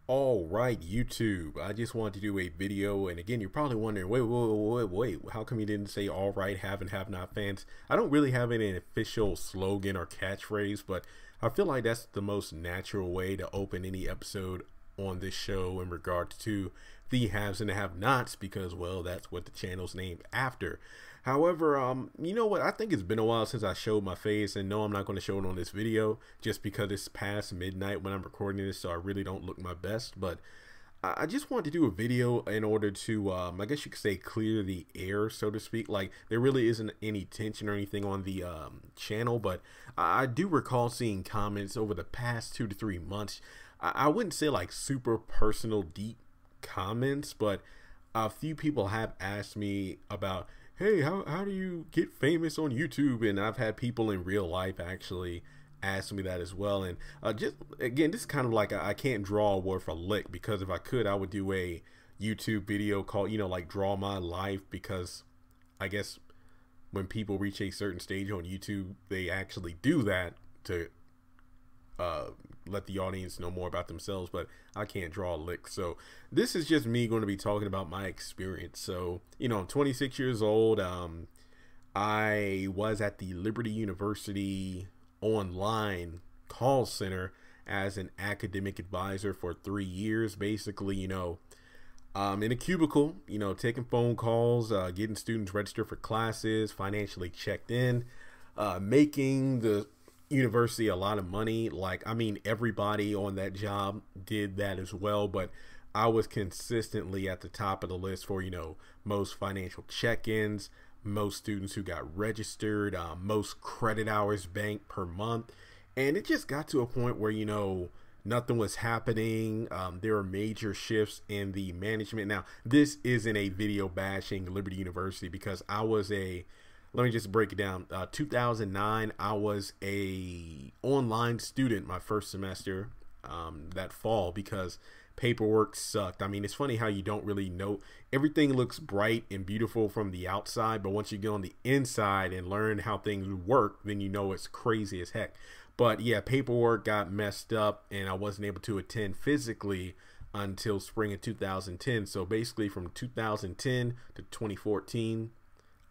All right, YouTube. I just wanted to do a video, and again, you're probably wondering, wait, how come you didn't say all right, have and have not fans? I don't really have any official slogan or catchphrase, but I feel like that's the most natural way to open any episode on this show in regard to the haves and the have-nots, because, well, that's what the channel's named after. However, you know what? I think it's been a while since I showed my face, and no, I'm not going to show it on this video just because it's past midnight when I'm recording this, so I really don't look my best. But I just wanted to do a video in order to, I guess you could say, clear the air, so to speak. Like, there really isn't any tension or anything on the channel, but I do recall seeing comments over the past 2 to 3 months. I wouldn't say like super personal, deep comments, but a few people have asked me about, hey, how do you get famous on YouTube? And I've had people in real life actually ask me that as well. And just again, this is kind of like I can't draw a word for lick, because if I could, I would do a YouTube video called, like Draw My Life, because I guess when people reach a certain stage on YouTube, they actually do that to let the audience know more about themselves, but I can't draw a lick. So this is just me going to be talking about my experience. So, I'm 26 years old. I was at the Liberty University online call center as an academic advisor for 3 years, basically, in a cubicle, taking phone calls, getting students registered for classes, financially checked in, making the university a lot of money. Everybody on that job did that as well, but I was consistently at the top of the list for most financial check-ins, most students who got registered, most credit hours banked per month. And it just got to a point where nothing was happening. There were major shifts in the management. Now, this isn't a video bashing Liberty University, because let me just break it down. 2009, I was a online student my first semester that fall, because paperwork sucked. It's funny how you don't really know. Everything looks bright and beautiful from the outside, but once you go on the inside and learn how things work, then it's crazy as heck. But yeah, paperwork got messed up, and I wasn't able to attend physically until spring of 2010. So basically from 2010 to 2014,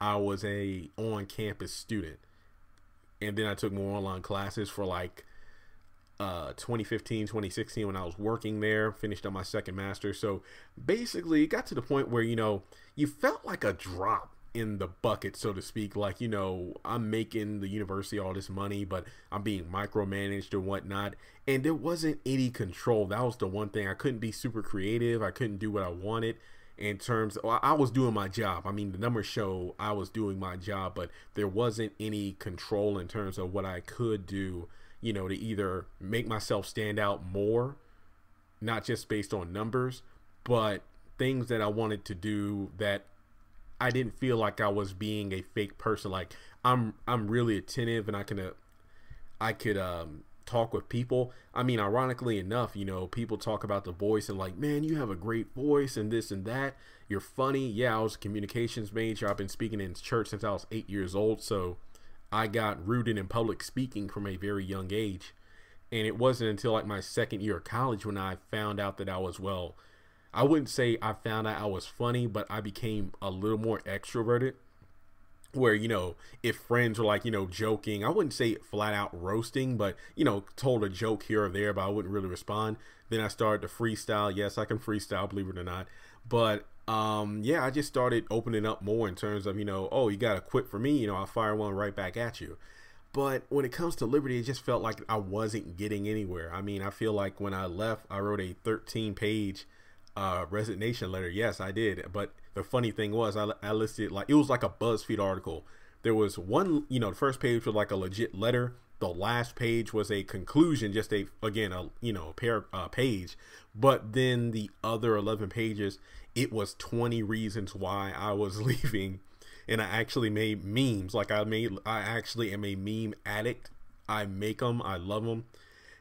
I was a on-campus student, and then I took more online classes for 2015, 2016 when I was working there, finished up my second master. So basically it got to the point where, you felt like a drop in the bucket, so to speak. I'm making the university all this money, but I'm being micromanaged and whatnot, and there wasn't any control. That was the one thing. I couldn't be super creative. I couldn't do what I wanted. In terms of, I was doing my job. The numbers show I was doing my job, but there wasn't any control in terms of what I could do, to either make myself stand out more, not just based on numbers, but things that I wanted to do that I didn't feel like I was being a fake person. Like I'm really attentive, and I could talk with people. Ironically enough, people talk about the voice and like, man, you have a great voice and this and that. You're funny. Yeah, I was a communications major. I've been speaking in church since I was 8 years old. So I got rooted in public speaking from a very young age. And it wasn't until like my second year of college when I found out that I was, well, I wouldn't say I found out I was funny, but I became a little more extroverted, where if friends were like joking, I wouldn't say flat out roasting, but told a joke here or there, but I wouldn't really respond. Then I started to freestyle. Yes, I can freestyle, believe it or not. But yeah, I just started opening up more in terms of oh, you gotta quit for me, I'll fire one right back at you. But when it comes to Liberty, it just felt like I wasn't getting anywhere. I feel like when I left, I wrote a 13-page resignation letter. Yes, I did. But the funny thing was, I listed, like, it was like a BuzzFeed article. There was one, the first page was like a legit letter. The last page was a conclusion, just a page. But then the other 11 pages, it was 20 reasons why I was leaving. And I actually made memes. I actually am a meme addict. I make them. I love them.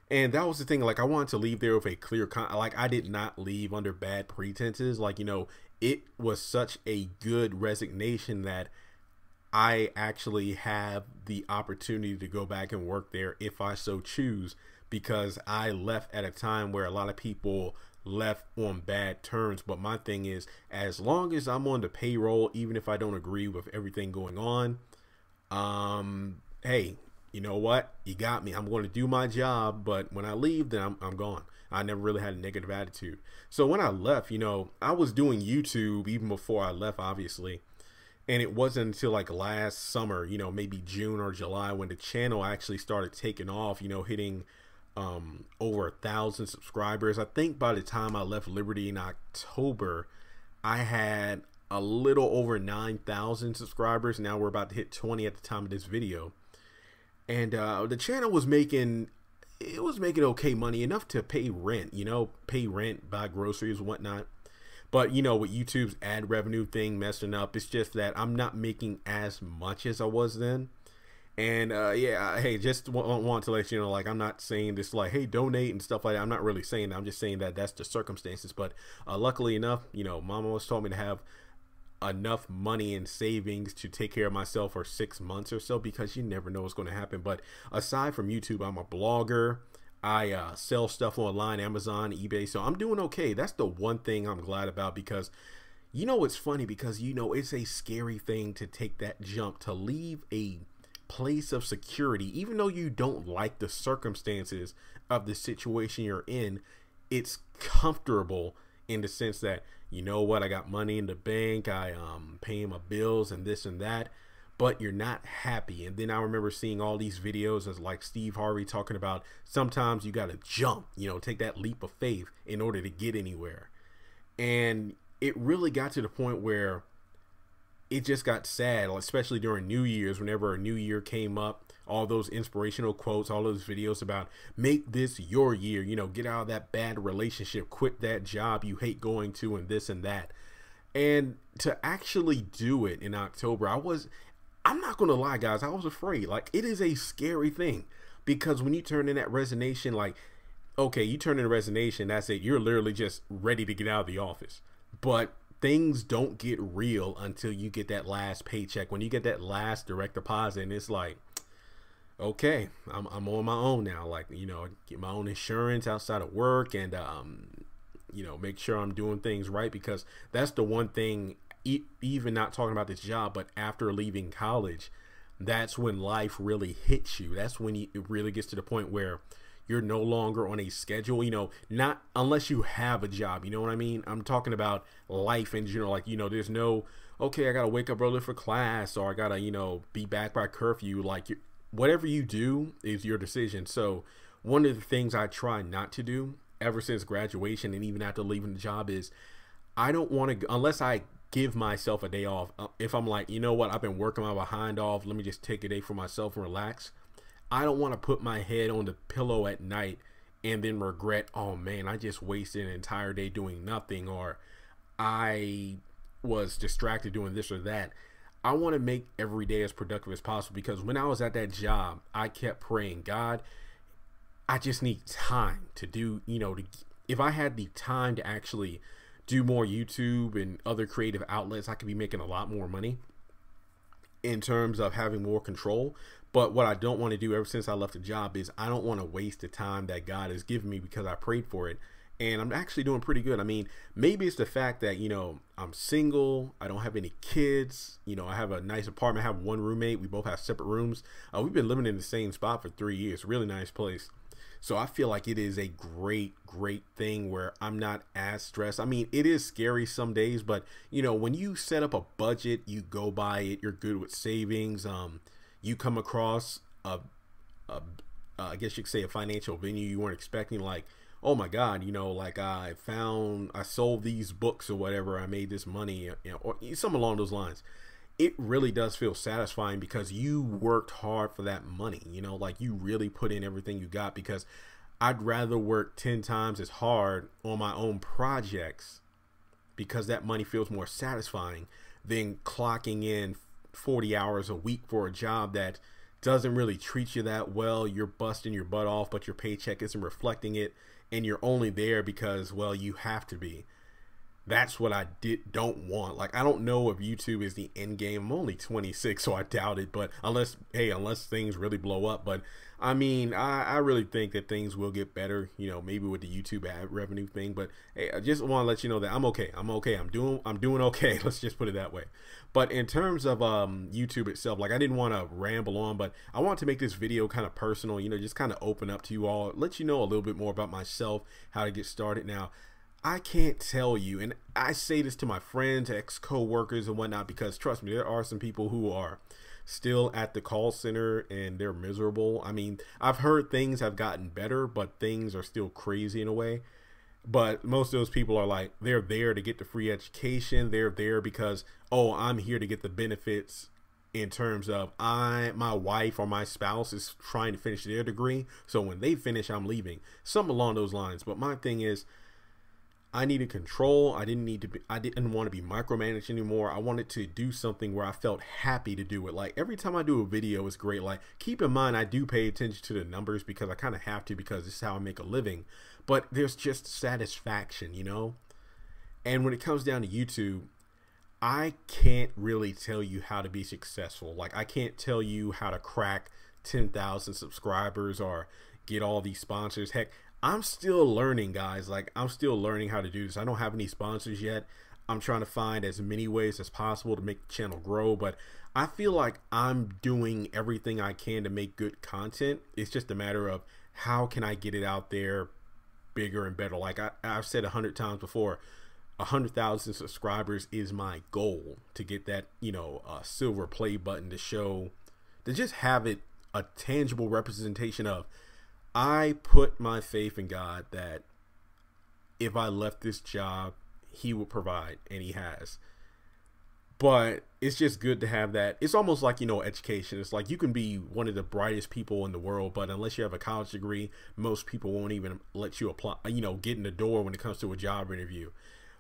And that was the thing. I wanted to leave there with a clear I did not leave under bad pretenses. It was such a good resignation that I actually have the opportunity to go back and work there if I so choose. because I left at a time where a lot of people left on bad terms. But my thing is, as long as I'm on the payroll, even if I don't agree with everything going on, hey, you know what? You got me. I'm going to do my job, but when I leave, then I'm gone. I never really had a negative attitude. So when I left, you know, I was doing YouTube even before I left, obviously. And it wasn't until like last summer, you know, maybe June or July, when the channel actually started taking off, you know, hitting over 1,000 subscribers. I think by the time I left Liberty in October, I had a little over 9,000 subscribers. Now we're about to hit 20 at the time of this video. And the channel was making, it was making okay money, enough to pay rent, you know, pay rent, buy groceries and whatnot. But, you know, with YouTube's ad revenue thing messing up, it's just that I'm not making as much as I was then. And yeah, hey, just want to let you know, like, I'm not saying this like, hey, donate and stuff like that. I'm not really saying that. I'm just saying that that's the circumstances. But luckily enough, you know, Mom always told me to have enough money in savings to take care of myself for 6 months or so, because you never know what's going to happen. But aside from YouTube, I'm a blogger. I sell stuff online, Amazon, eBay. So I'm doing okay. That's the one thing I'm glad about, because you know, it's funny, because you know, it's a scary thing to take that jump, to leave a place of security. Even though you don't like the circumstances of the situation you're in, it's comfortable in the sense that, you know what, I got money in the bank, I paying my bills and this and that, but you're not happy. And then I remember seeing all these videos as like Steve Harvey talking about sometimes you got to jump, you know, take that leap of faith in order to get anywhere. And it really got to the point where it just got sad, especially during New Year's. Whenever a new year came up, all those inspirational quotes, all those videos about make this your year, you know, get out of that bad relationship, quit that job you hate going to, and this and that. And to actually do it in October, I'm not going to lie, guys, I was afraid. Like, it is a scary thing, because when you turn in that resignation, like, okay, you turn in a resignation, that's it. You're literally just ready to get out of the office. But things don't get real until you get that last paycheck. When you get that last direct deposit, and it's like, okay, I'm on my own now. Like, you know, get my own insurance outside of work, and you know, make sure I'm doing things right, because that's the one thing, even not talking about this job, but after leaving college, that's when life really hits you. That's when it really gets to the point where you're no longer on a schedule, you know, not unless you have a job, you know what I mean? I'm talking about life in general. Like, you know, there's no, okay, I got to wake up early for class, or I got to, you know, be back by curfew. Like, whatever you do is your decision. So one of the things I try not to do ever since graduation, and even after leaving the job, is I don't want to, unless I give myself a day off. If I'm like, you know what, I've been working my behind off, let me just take a day for myself and relax. I don't want to put my head on the pillow at night and then regret, oh man, I just wasted an entire day doing nothing, or I was distracted doing this or that. I want to make every day as productive as possible, because when I was at that job, I kept praying, God, I just need time to do, you know, if I had the time to actually do more YouTube and other creative outlets, I could be making a lot more money in terms of having more control. But what I don't want to do ever since I left the job is I don't want to waste the time that God has given me, because I prayed for it. And I'm actually doing pretty good. I mean, maybe it's the fact that, you know, I'm single, I don't have any kids, you know, I have a nice apartment, I have one roommate, we both have separate rooms. We've been living in the same spot for 3 years, really nice place. So I feel like it is a great thing where I'm not as stressed. I mean, it is scary some days, but you know, when you set up a budget, you go by it, you're good with savings. You come across I guess you could say a financial venue you weren't expecting, like, oh my God, you know, like I sold these books or whatever, I made this money, you know, or something along those lines. It really does feel satisfying, because you worked hard for that money, you know, like you really put in everything you got. Because I'd rather work 10 times as hard on my own projects, because that money feels more satisfying, than clocking in 40 hours a week for a job that doesn't really treat you that well. You're busting your butt off, but your paycheck isn't reflecting it, and you're only there because, well, you have to be. That's what I don't want. Like, I don't know if YouTube is the end game. I'm only 26, so I doubt it. But unless things really blow up. But I mean, I really think that things will get better. You know, maybe with the YouTube ad revenue thing. But hey, I just want to let you know that I'm okay. I'm okay. I'm doing okay. Let's just put it that way. But in terms of YouTube itself, like, I didn't want to ramble on, but I want to make this video kind of personal. You know, just kind of open up to you all, let you know a little bit more about myself, how to get started. Now, I can't tell you, and I say this to my friends, ex-co-workers and whatnot, because trust me, there are some people who are still at the call center and they're miserable. I mean, I've heard things have gotten better, but things are still crazy in a way. But most of those people are like, they're there to get the free education. They're there because, oh, I'm here to get the benefits in terms of my wife or my spouse is trying to finish their degree. So when they finish, I'm leaving. Something along those lines. But my thing is, I needed control. I didn't want to be micromanaged anymore. I wanted to do something where I felt happy to do it. Like, every time I do a video, it's great. Like, keep in mind, I do pay attention to the numbers because I kind of have to, because this is how I make a living. But there's just satisfaction, you know? And when it comes down to YouTube, I can't really tell you how to be successful. Like, I can't tell you how to crack 10,000 subscribers or get all these sponsors. Heck, I'm still learning, guys. Like, I'm still learning how to do this. I don't have any sponsors yet. I'm trying to find as many ways as possible to make the channel grow, but I feel like I'm doing everything I can to make good content. It's just a matter of how can I get it out there bigger and better. Like I've said 100 times before, 100,000 subscribers is my goal, to get that, you know, silver play button to show, to just have it a tangible representation of, I put my faith in God that if I left this job, he would provide, and he has. But it's just good to have that. It's almost like, you know, education. It's like you can be one of the brightest people in the world, but unless you have a college degree, most people won't even let you apply, you know, get in the door when it comes to a job interview.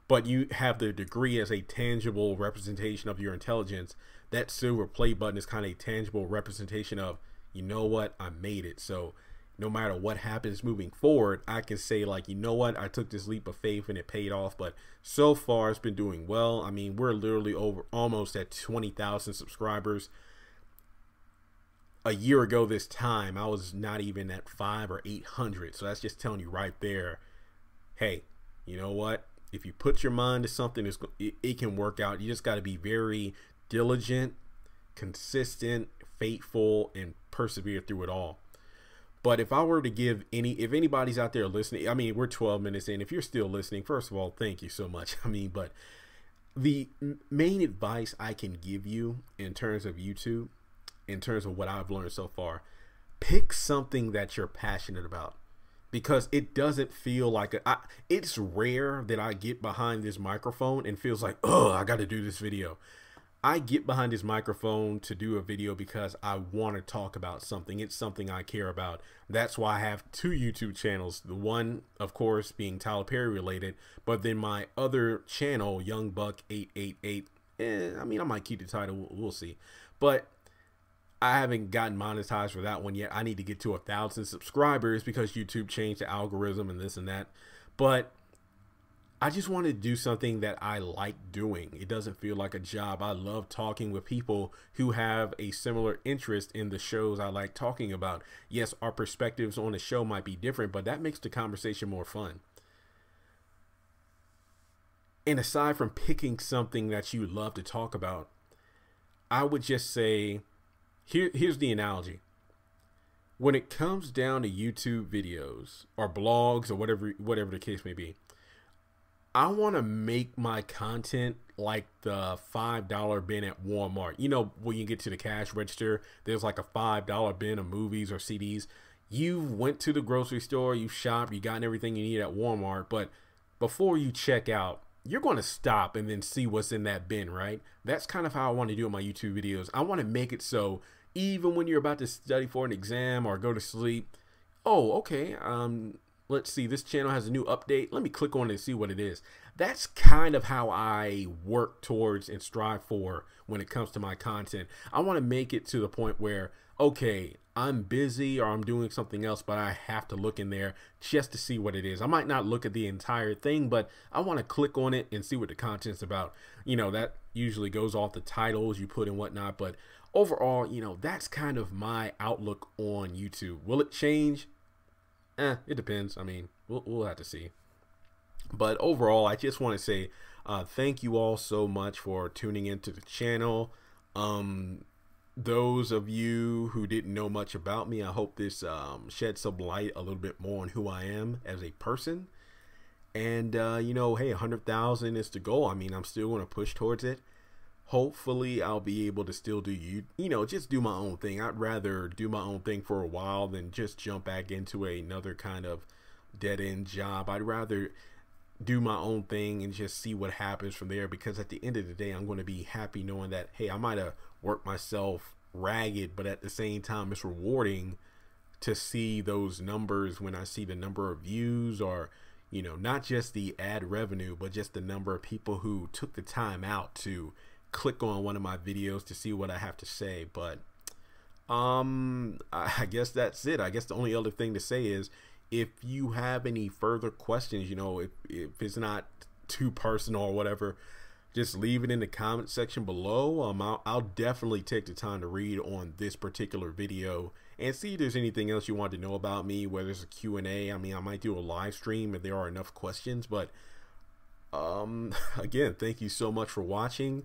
But you have the degree as a tangible representation of your intelligence. That silver play button is kind of a tangible representation of, you know what, I made it. So no matter what happens moving forward, I can say, like, you know what, I took this leap of faith and it paid off. But so far it's been doing well. I mean, we're literally almost at 20,000 subscribers. A year ago this time, I was not even at 500 or 800. So that's just telling you right there, hey, you know what, if you put your mind to something, it can work out. You just got to be very diligent, consistent, faithful, and persevere through it all. But if I were to give if anybody's out there listening, I mean, we're 12 minutes in. If you're still listening, first of all, thank you so much. I mean, but the main advice I can give you in terms of YouTube, in terms of what I've learned so far, pick something that you're passionate about, because it doesn't feel like it's rare that I get behind this microphone and feels like, oh, I got to do this video. I get behind this microphone to do a video because I want to talk about something. It's something I care about. That's why I have 2 YouTube channels. The one, of course, being Tyler Perry related, but then my other channel, Young Buck 888. I mean, I might keep the title. We'll see. But I haven't gotten monetized for that one yet. I need to get to 1,000 subscribers because YouTube changed the algorithm and this and that. But I just want to do something that I like doing. It doesn't feel like a job. I love talking with people who have a similar interest in the shows I like talking about. Yes, our perspectives on the show might be different, but that makes the conversation more fun. And aside from picking something that you love to talk about, I would just say, here's the analogy. When it comes down to YouTube videos or blogs or whatever the case may be, I want to make my content like the $5 bin at Walmart. You know, when you get to the cash register, there's like a $5 bin of movies or CDs. You went to the grocery store, you shopped, you gotten everything you need at Walmart, but before you check out, you're going to stop and then see what's in that bin, right? That's kind of how I want to do in my YouTube videos. I want to make it so even when you're about to study for an exam or go to sleep, oh, okay, let's see, this channel has a new update. Let me click on it and see what it is. That's kind of how I work towards and strive for when it comes to my content. I want to make it to the point where, okay, I'm busy or I'm doing something else, but I have to look in there just to see what it is. I might not look at the entire thing, but I want to click on it and see what the content's about. That usually goes off the titles you put and whatnot, but overall, that's kind of my outlook on YouTube. Will it change? It depends. I mean, we'll have to see. But overall, I just want to say thank you all so much for tuning into the channel. Those of you who didn't know much about me, I hope this sheds some light a little bit more on who I am as a person. And hey, 100,000 is the goal. I mean, I'm still going to push towards it. Hopefully I'll be able to still do just do my own thing. I'd rather do my own thing for a while than just jump back into another kind of dead-end job. I'd rather do my own thing and just see what happens from there, because at the end of the day, I'm going to be happy knowing that, hey, I might have worked myself ragged, but at the same time, it's rewarding to see those numbers when I see the number of views, or not just the ad revenue, but just the number of people who took the time out to click on one of my videos to see what I have to say. But I guess that's it. I guess the only other thing to say is, if you have any further questions, if it's not too personal or whatever, just leave it in the comment section below. I'll definitely take the time to read on this particular video and see if there's anything else you want to know about me, whether it's a Q&A. I mean, I might do a live stream if there are enough questions. But again, thank you so much for watching.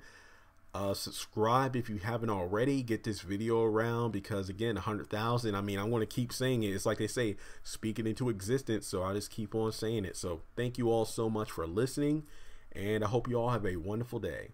Subscribe if you haven't already. Get this video around, because again, 100,000, I mean, I want to keep saying it. It's like they say, speak it into existence, so I just keep on saying it. So thank you all so much for listening, and I hope you all have a wonderful day.